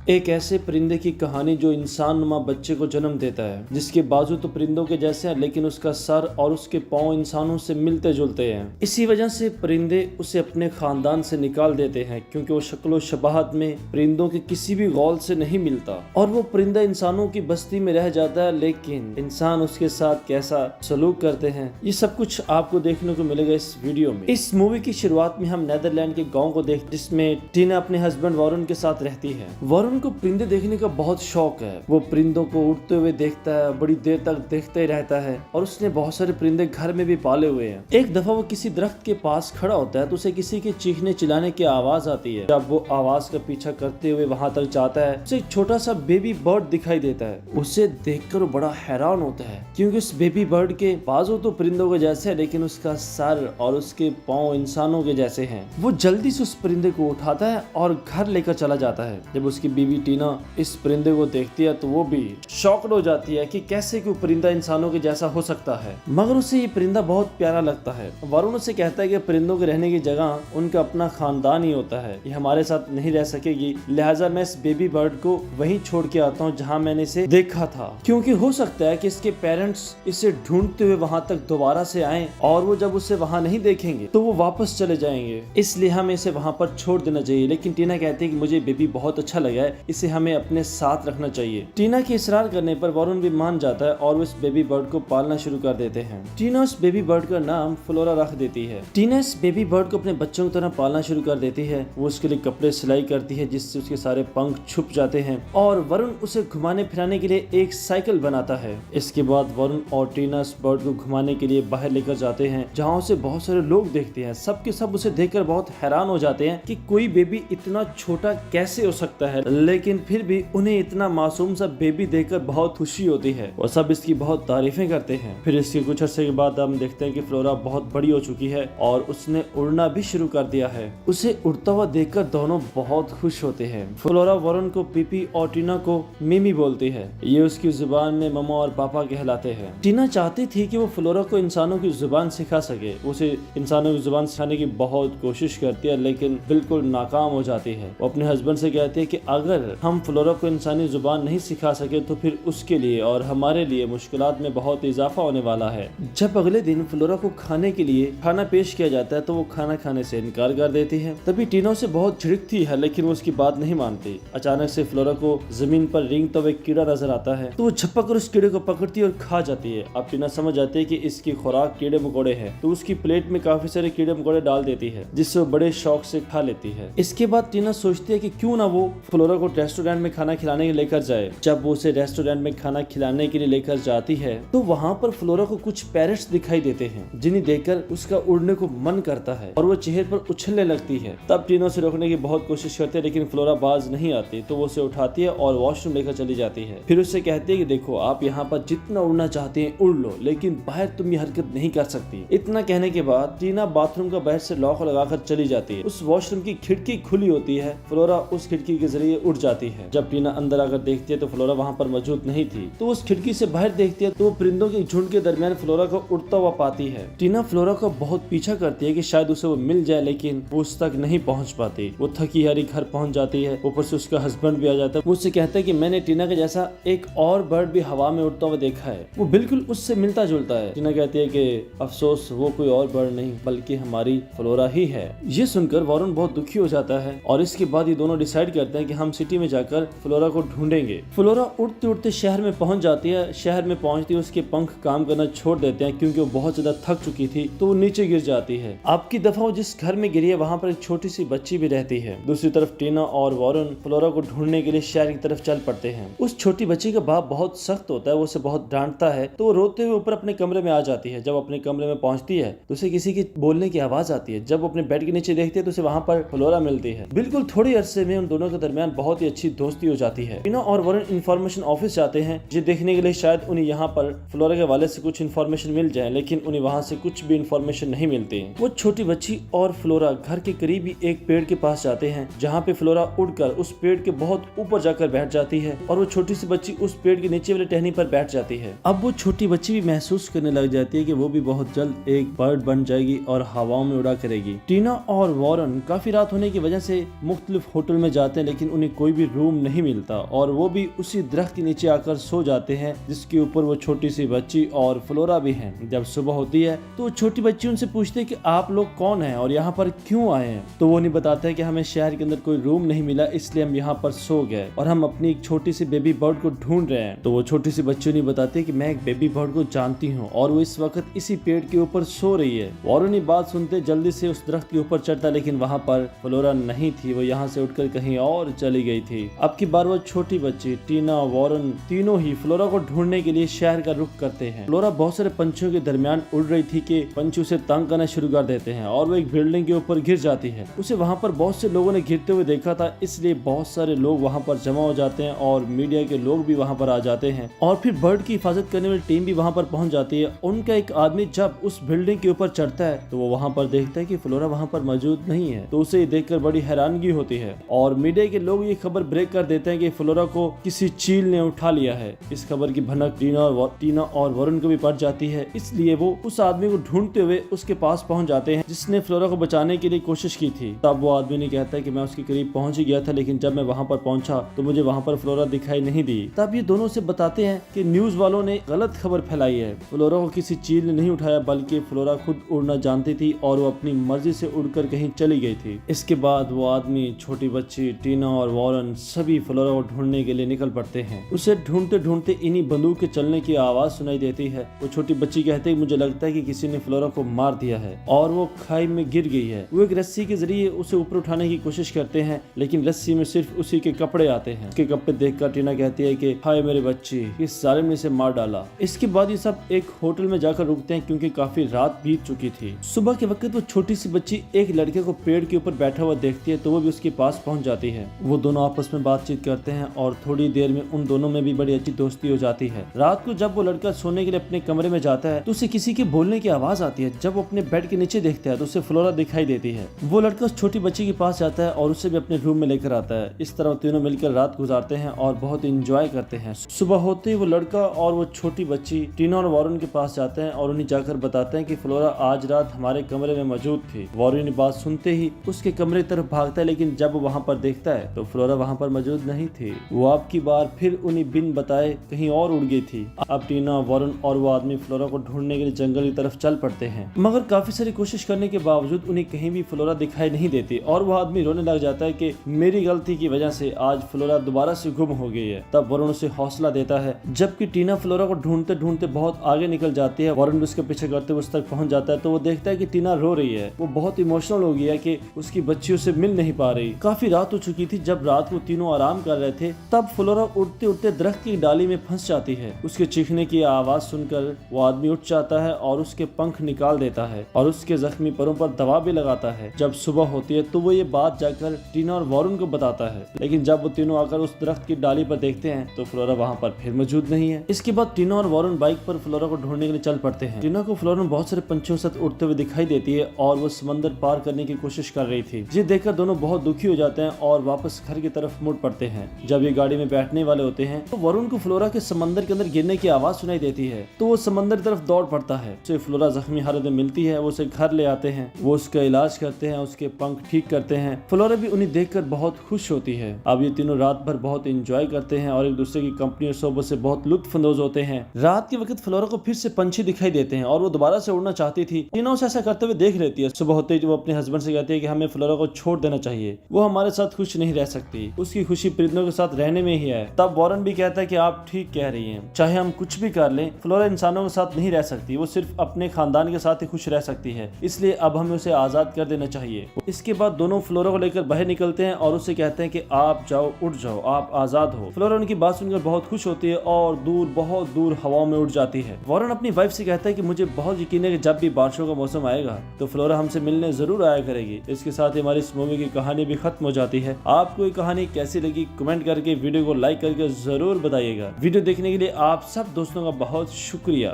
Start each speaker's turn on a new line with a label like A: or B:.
A: एक ऐसे परिंदे की कहानी जो इंसान नुमा बच्चे को जन्म देता है, जिसके बाजू तो परिंदों के जैसे हैं लेकिन उसका सर और उसके पांव इंसानों से मिलते जुलते हैं। इसी वजह से परिंदे उसे अपने खानदान से निकाल देते हैं, क्योंकि वो शक्ल व शबाहत में परिंदों के किसी भी गौल से नहीं मिलता और वो परिंदा इंसानों की बस्ती में रह जाता है। लेकिन इंसान उसके साथ कैसा सलूक करते हैं, ये सब कुछ आपको देखने को मिलेगा इस वीडियो में। इस मूवी की शुरुआत में हम नेदरलैंड के गाँव को देख, जिसमें टीना अपने हस्बैंड वॉरेन के साथ रहती है। वॉरेन को परिंदे देखने का बहुत शौक है। वो परिंदों को उड़ते हुए देखता है, बड़ी देर तक देखते ही रहता है और उसने बहुत सारे परिंदे घर में भी पाले हुए हैं। एक दफा वो किसी दरख्त के पास खड़ा होता है तो उसे किसी के चीखने चिल्लाने की आवाज आती है। जब वो आवाज का पीछा करते हुए वहां तक जाता है, उसे एक छोटा सा बेबी बर्ड दिखाई देता है। उसे देखकर वो बड़ा हैरान होता है, क्योंकि उस बेबी बर्ड के बाजू तो परिंदों के जैसे है, लेकिन उसका सर और उसके पाँव इंसानों के जैसे हैं। वो जल्दी से उस परिंदे को उठाता है और घर लेकर चला जाता है। जब उसकी बीवी टीना इस परिंदे को देखती है तो वो भी शॉक्ड हो जाती है कि कैसे कोई परिंदा इंसानों के जैसा हो सकता है, मगर उसे ये परिंदा बहुत प्यारा लगता है। वरुण उसे कहता है कि परिंदों के रहने की जगह उनका अपना खानदान ही होता है, ये हमारे साथ नहीं रह सकेगी, लिहाजा मैं इस बेबी बर्ड को वहीं छोड़ के आता हूँ जहाँ मैंने इसे देखा था, क्योंकि हो सकता है कि इसके पेरेंट्स इसे ढूंढते हुए वहां तक दोबारा से आए और वो जब उसे वहां नहीं देखेंगे तो वो वापस चले जाएंगे, इसलिए हमें इसे वहां पर छोड़ देना चाहिए। लेकिन टीना कहती है कि मुझे बेबी बहुत अच्छा लगा है, इसे हमें अपने साथ रखना चाहिए। टीना के इसरार करने पर वरुण भी मान जाता है और वो इस बेबी बर्ड को पालना शुरू कर देते हैं। टीना उस बेबी बर्ड का नाम फ्लोरा रख देती है। टीना इस बेबी बर्ड को अपने बच्चों की तरह पालना शुरू कर देती है। वो उसके लिए कपड़े सिलाई करती है जिससे उसके सारे पंख छुप जाते हैं और वरुण उसे घुमाने फिराने के लिए एक साइकिल बनाता है। इसके बाद वरुण और टीना इस बर्ड को घुमाने के लिए बाहर लेकर जाते हैं, जहाँ उसे बहुत सारे लोग देखते हैं। सबके सब उसे देखकर बहुत हैरान हो जाते हैं कि कोई बेबी इतना छोटा कैसे हो सकता है, लेकिन फिर भी उन्हें इतना मासूम सा बेबी देखकर बहुत खुशी होती है और सब इसकी बहुत तारीफें करते हैं। फिर इसके कुछ अर्से के बाद हम देखते हैं कि फ्लोरा बहुत बड़ी हो चुकी है और उसने उड़ना भी शुरू कर दिया है। उसे उड़ता हुआ देखकर दोनों बहुत खुश होते हैं। फ्लोरा वरुण को पीपी और टीना को मिमी बोलती है। ये उसकी जुबान में मम्मा और पापा कहलाते हैं। टीना चाहती थी कि वो फ्लोरा को इंसानों की जुबान सिखा सके। उसे इंसानों की जुबान सिखाने की बहुत कोशिश करती है, लेकिन बिल्कुल नाकाम हो जाती है। वो अपने हस्बैंड से कहती है कि अगर हम फ्लोरा को इंसानी जुबान नहीं सिखा सके तो फिर उसके लिए और हमारे लिए मुश्किलात में बहुत इजाफा होने वाला है। जब अगले दिन फ्लोरा को खाने के लिए खाना पेश किया जाता है तो वो खाना खाने से इनकार कर देती है। तभी टीना से बहुत झिड़कती है, लेकिन वो उसकी बात नहीं मानती। अचानक से फ्लोरा को जमीन पर रेंगता हुआ एक कीड़ा नजर आता है तो वो झपक कर उस कीड़े को पकड़ती है और खा जाती है। अब टीना समझ जाती है कि इसकी खुराक कीड़े मकोड़े हैं, तो उसकी प्लेट में काफी सारे कीड़े मकोड़े डाल देती है, जिससे वो बड़े शौक से खा लेती है। इसके बाद टीना सोचती है कि क्यों ना वो फ्लोरा को रेस्टोरेंट में खाना खिलाने के लिए लेकर जाए। जब वो उसे रेस्टोरेंट में खाना खिलाने के लिए लेकर जाती है तो वहाँ पर फ्लोरा को कुछ पैरट्स दिखाई देते हैं, जिन्हें देखकर उसका उड़ने को मन करता है और वो चेहरे पर उछलने लगती है। तब टीना उसे रोकने की बहुत कोशिश करती है, लेकिन फ्लोरा बाज नहीं आती, तो वो उसे उठाती है और वॉशरूम लेकर चली जाती है। फिर उससे कहती है कि देखो, आप यहाँ पर जितना उड़ना चाहते हैं उड़ लो, लेकिन बाहर तुम ये हरकत नहीं कर सकती। इतना कहने के बाद टीना बाथरूम का बाहर से लॉक लगाकर चली जाती है। उस वॉशरूम की खिड़की खुली होती है, फ्लोरा उस खिड़की के जरिए उड़ जाती है। जब टीना अंदर आकर देखती है तो फ्लोरा वहाँ पर मौजूद नहीं थी, तो उस खिड़की से बाहर देखती है तो वो परिंदों के झुंड के दरमियान फ्लोरा को उड़ता हुआ पाती है। टीना फ्लोरा को बहुत पीछा करती है कि शायद उसे वो मिल जाए, लेकिन वो उस तक नहीं पहुँच पाती। वो थकी हारी घर पहुँच जाती है। ऊपर से उसका हस्बैंड भी आ जाता है। वो उससे कहता है कि मैंने टीना के जैसा एक और बर्ड भी हवा में उड़ता हुआ देखा है, वो बिल्कुल उससे मिलता जुलता है। टीना कहती है कि अफसोस, वो कोई और बर्ड नहीं बल्कि हमारी फ्लोरा ही है। ये सुनकर वरुण बहुत दुखी हो जाता है और इसके बाद ये दोनों डिसाइड करते हैं कि हम सिटी में जाकर फ्लोरा को ढूंढेंगे। फ्लोरा उड़ते उड़ते शहर में पहुंच जाती है। शहर में पहुंचती है उसके पंख काम करना छोड़ देते हैं, क्योंकि वो बहुत ज्यादा थक चुकी थी, तो वो नीचे गिर जाती है। अब की दफा वो जिस घर में गिरी है वहाँ पर एक छोटी सी बच्ची भी रहती है। दूसरी तरफ टीना और वरुण फ्लोरा को ढूंढने के लिए शहर की तरफ चल पड़ते हैं। उस छोटी बच्ची का बाप बहुत सख्त होता है, वो उसे बहुत डांटता है, तो वो रोते हुए ऊपर अपने कमरे में आ जाती है। जब अपने कमरे में पहुंचती है तो उसे किसी की बोलने की आवाज आती है। जब अपने बेड के नीचे देखती है तो उसे वहाँ पर फ्लोरा मिलती है। बिल्कुल थोड़ी अरसे में उन दोनों के दरमियान बहुत ही अच्छी दोस्ती हो जाती है। टीना और वरुण इंफॉर्मेशन ऑफिस जाते हैं, ये देखने के लिए शायद उन्हें यहाँ पर फ्लोरा के वाले से कुछ इन्फॉर्मेशन मिल जाए, लेकिन उन्हें वहाँ से कुछ भी इन्फॉर्मेशन नहीं मिलती। वो छोटी बच्ची और फ्लोरा घर के करीब ही एक पेड़ के पास जाते हैं, जहाँ पे फ्लोरा उड़कर उस पेड़ के बहुत ऊपर जाकर बैठ जाती है और वो छोटी सी बच्ची उस पेड़ के नीचे वाले टहनी पर बैठ जाती है। अब वो छोटी बच्ची भी महसूस करने लग जाती है कि वो भी बहुत जल्द एक बर्ड बन जाएगी और हवाओं में उड़ा करेगी। टीना और वॉरेन काफी रात होने की वजह से मुख्तलिफ होटल में जाते हैं, लेकिन उन्हें कोई भी रूम नहीं मिलता और वो भी उसी दरख्त के नीचे आकर सो जाते हैं जिसके ऊपर वो छोटी सी बच्ची और फ्लोरा भी हैं। जब सुबह होती है तो छोटी बच्ची उनसे पूछती है कि आप लोग कौन हैं और यहाँ पर क्यों आए हैं। तो वो उन्हें बताते हैं कि हमें शहर के अंदर कोई रूम नहीं मिला, इसलिए हम यहाँ पर सो गए और हम अपनी एक छोटी सी बेबी बर्ड को ढूंढ रहे हैं। तो वो छोटी सी बच्ची उन्हें बताती है कि मैं एक बेबी बर्ड को जानती हूँ और वो इस वक्त इसी पेड़ के ऊपर सो रही है। वॉरेन ये बात सुनते जल्दी से उस दरख्त के ऊपर चढ़ता, लेकिन वहाँ पर फ्लोरा नहीं थी, वो यहाँ से उठकर कहीं और चली गई थी। अब की बार वो छोटी बच्ची, टीना, वॉरेन तीनों ही फ्लोरा को ढूंढने के लिए शहर का रुख करते हैं। फ्लोरा बहुत सारे पंछियों के दरमियान उड़ रही थी कि पंछी उसे तंग करना शुरू कर देते हैं और वो एक बिल्डिंग के ऊपर गिर जाती है। उसे वहाँ पर बहुत से लोगों ने गिरते हुए देखा था, इसलिए बहुत सारे लोग वहाँ पर जमा हो जाते हैं और मीडिया के लोग भी वहाँ पर आ जाते हैं और फिर बर्ड की हिफाजत करने वाली टीम भी वहाँ पर पहुँच जाती है। उनका एक आदमी जब उस बिल्डिंग के ऊपर चढ़ता है तो वो वहाँ पर देखता है कि फ्लोरा वहाँ पर मौजूद नहीं है, तो उसे देखकर बड़ी हैरानगी होती है और मीडिया के लोग ये खबर ब्रेक कर देते हैं कि फ्लोरा को किसी चील ने उठा लिया है। इस खबर की भनक टीना और वॉरेन को भी पड़ जाती है, इसलिए वो उस आदमी को ढूंढते हुए उसके पास पहुंच जाते हैं जिसने फ्लोरा को बचाने के लिए कोशिश की थी। तब वो आदमी ने कहता है कि मैं उसके करीब पहुंच ही गया था, लेकिन जब मैं वहां पर पहुंचा तो मुझे वहां पर फ्लोरा दिखाई नहीं दी। तब ये दोनों से बताते हैं कि न्यूज वालों ने गलत खबर फैलाई है, फ्लोरा को किसी चील ने नहीं उठाया, बल्कि फ्लोरा खुद उड़ना जानती थी और वो अपनी मर्जी से उड़कर कहीं चली गई थी। इसके बाद वो आदमी, छोटी बच्ची, टीना और वॉरेन सभी फ्लोरा को ढूंढने के लिए निकल पड़ते हैं। उसे ढूंढते ढूंढते इन्हीं बंदूक के चलने की आवाज सुनाई देती है। वो छोटी बच्ची कहते हैं मुझे लगता है कि किसी ने फ्लोरा को मार दिया है और वो खाई में गिर गई है। वो एक रस्सी के जरिए उसे ऊपर उठाने की कोशिश करते हैं, लेकिन रस्सी में सिर्फ उसी के कपड़े आते हैं। उसके कपड़े देखकर टीना कहती है कि हाय मेरे बच्ची, इस जालिम ने इसे मार डाला। इसके बाद ये सब एक होटल में जाकर रुकते हैं क्योंकि काफी रात बीत चुकी थी। सुबह के वक्त वो छोटी सी बच्ची एक लड़के को पेड़ के ऊपर बैठा हुआ देखती है, तो वो भी उसके पास पहुंच जाती है। वो दोनों आपस में बातचीत करते हैं और थोड़ी देर में उन दोनों में भी बड़ी अच्छी दोस्ती हो जाती है। रात को जब वो लड़का सोने के लिए अपने कमरे में जाता है तो उसे किसी के बोलने की आवाज आती है। जब वो अपने बेड के नीचे देखता है तो उसे फ्लोरा दिखाई देती है। वो लड़का उस छोटी बच्ची के पास जाता है और उसे भी अपने रूम में लेकर आता है। इस तरह तीनों मिलकर रात गुजारते हैं और बहुत इंजॉय करते हैं। सुबह होते ही वो लड़का और वो छोटी बच्ची टीना और वॉरेन के पास जाते हैं और उन्हें जाकर बताते हैं कि फ्लोरा आज रात हमारे कमरे में मौजूद थी। वॉरेन बात सुनते ही उसके कमरे तरफ भागता है, लेकिन जब वो वहाँ पर देखता है तो फ्लोरा वहाँ पर मौजूद नहीं थी। वो आपकी बार फिर उन्हें बिन बताए कहीं और उड़ गई थी। अब टीना, वॉरेन और वो आदमी फ्लोरा को ढूंढने के लिए जंगल की तरफ चल पड़ते हैं, मगर काफी सारी कोशिश करने के बावजूद उन्हें कहीं भी फ्लोरा दिखाई नहीं देती और वो आदमी रोने लग जाता है कि मेरी गलती की वजह से आज फ्लोरा दोबारा से गुम हो गई है। तब वॉरेन उसे हौसला देता है, जबकि टीना फ्लोरा को ढूंढते ढूंढते बहुत आगे निकल जाती है। वॉरेन उसके पीछे करते हुए उस तक पहुंच जाता है तो वो देखता है कि टीना रो रही है। वो बहुत इमोशनल हो गया कि उसकी बच्ची उसे मिल नहीं पा रही। काफी रात हो चुकी थी। जब रात को तीनों आराम कर रहे थे तब फ्लोरा उड़ते उड़ते दरख्त की डाली में फंस जाती है। उसके चीखने की आवाज सुनकर वो आदमी उठ जाता है और उसके पंख निकाल देता है और उसके जख्मी पैरों पर दवा भी लगाता है। जब सुबह होती है तो वो ये बात जाकर टीना और वॉरेन को बताता है, लेकिन जब वो तीनों आकर उस दरख्त की डाली पर देखते हैं तो फ्लोरा वहाँ पर फिर मौजूद नहीं है। इसके बाद टीना और वॉरेन बाइक पर फ्लोरा को ढूंढने के लिए चल पड़ते हैं। टीना को फ्लोरा बहुत सारे पंछियों के साथ उड़ते हुए दिखाई देती है और वो समंदर पार करने की कोशिश कर रही थी। ये देखकर दोनों बहुत दुखी हो जाते हैं और वापस घर की तरफ मुड़ पड़ते हैं। जब ये गाड़ी में बैठने वाले होते हैं तो वरुण को फ्लोरा के समंदर के अंदर गिरने की आवाज सुनाई देती है, तो वो समंदर की तरफ दौड़ पड़ता है। उसे फ्लोरा जख्मी हालत में मिलती है। वो उसे घर ले आते हैं, वो उसका इलाज करते हैं, उसके पंख ठीक करते हैं। फ्लोरा भी उन्हें देखकर बहुत खुश होती है। अब ये तीनों रात भर बहुत एंजॉय करते हैं और एक दूसरे की कंपनी और सोबत से बहुत लुत्फ अंदोज होते हैं। रात के वक्त फ्लोरा को फिर से पंछी दिखाई देते हैं और वो दोबारा से उड़ना चाहती थी। टीना उसे ऐसा करते हुए देख लेती है। सुबह होते ही वो अपने हस्बैंड से कहती है कि हमें फ्लोरा को छोड़ देना चाहिए, वो हमारे साथ खुश नहीं रह सकती, उसकी खुशी परिंदों के साथ रहने में ही है। तब वॉरेन भी कहता है कि आप ठीक कह रही हैं, चाहे हम कुछ भी कर लें फ्लोरा इंसानों के साथ नहीं रह सकती, वो सिर्फ अपने खानदान के साथ ही खुश रह सकती है, इसलिए अब हमें उसे आजाद कर देना चाहिए। इसके बाद दोनों फ्लोरा को लेकर बाहर निकलते हैं और उससे कहते हैं कि आप जाओ, उठ जाओ, आप आजाद हो। फ्लोरा उनकी बात सुनकर बहुत खुश होती है और बहुत दूर हवाओं में उड़ जाती है। वॉरेन अपनी वाइफ से कहता है कि मुझे बहुत यकीन है कि जब भी बारिशों का मौसम आएगा तो फ्लोरा हमसे मिलने जरूर आया करेगी। इसके साथ ही हमारी इस मूवी की कहानी भी खत्म हो जाती है। आपको ये कहानी कैसी लगी कमेंट करके वीडियो को लाइक करके जरूर बताइएगा। वीडियो देखने के लिए आप सब दोस्तों का बहुत शुक्रिया।